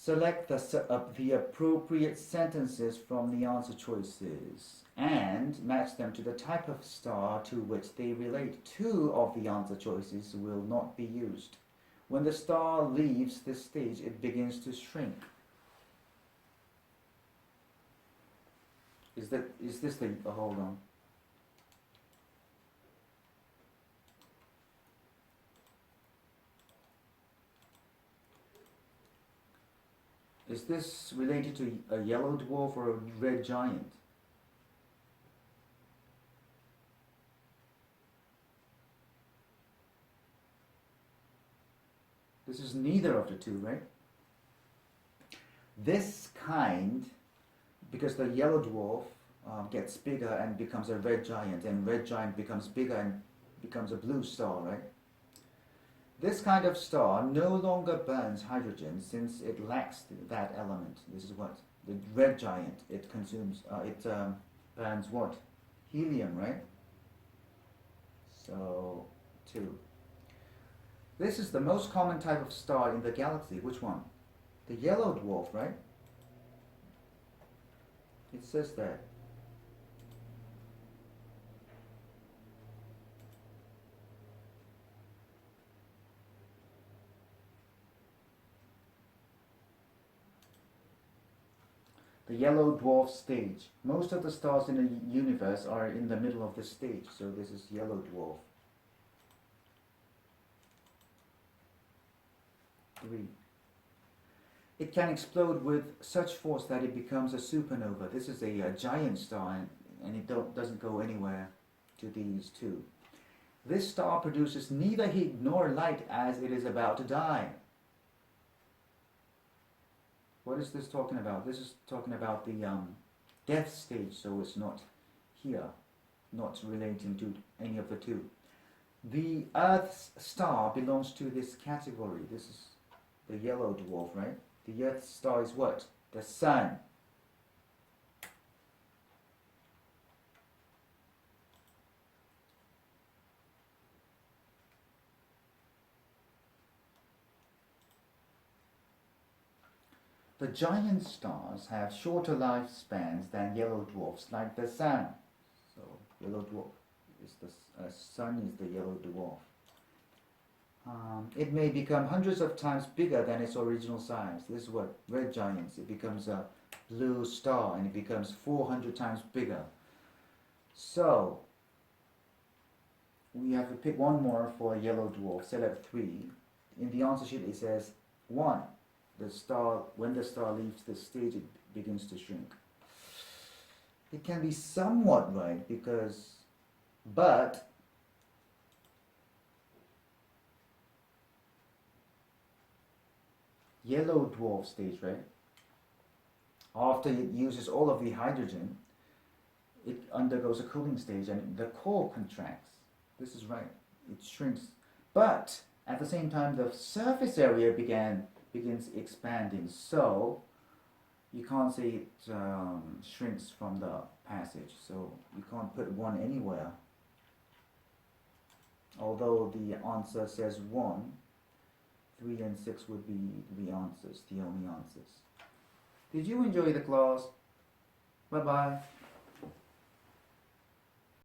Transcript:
Select the appropriate sentences from the answer choices and match them to the type of star to which they relate. Two of the answer choices will not be used. When the star leaves this stage, it begins to shrink. Is this the hold on? Is this related to a yellow dwarf or a red giant? This is neither of the two, right? This kind, because the yellow dwarf gets bigger and becomes a red giant, and red giant becomes bigger and becomes a blue star, right? This kind of star no longer burns hydrogen since it lacks that element. This is what the red giant, it consumes, burns what? Helium, right? So, 2. This is the most common type of star in the galaxy. Which one? The yellow dwarf, right? It says that. The yellow dwarf stage. Most of the stars in the universe are in the middle of this stage, so this is yellow dwarf. 3. It can explode with such force that it becomes a supernova. This is a giant star, and it doesn't go anywhere to these two. This star produces neither heat nor light as it is about to die. What is this talking about? This is talking about the death stage, so it's not here, not relating to any of the two. The Earth's star belongs to this category. This is the yellow dwarf, right? The Earth's star is what? The sun. The giant stars have shorter lifespans than yellow dwarfs, like the sun. So yellow dwarf is the sun is the yellow dwarf. It may become hundreds of times bigger than its original size. This is what red giants. It becomes a blue star, and it becomes 400 times bigger. So we have to pick one more for a yellow dwarf. Select 3. In the answer sheet, it says 1. The star, when the star leaves the stage, it begins to shrink. It can be somewhat right but yellow dwarf stage, right? After it uses all of the hydrogen, it undergoes a cooling stage and the core contracts. This is right. It shrinks. But at the same time, the surface area begins expanding, so you can't say it shrinks from the passage, so you can't put 1 anywhere. Although the answer says 1, 3 and 6 would be the answers, the only answers. Did you enjoy the class? Bye bye.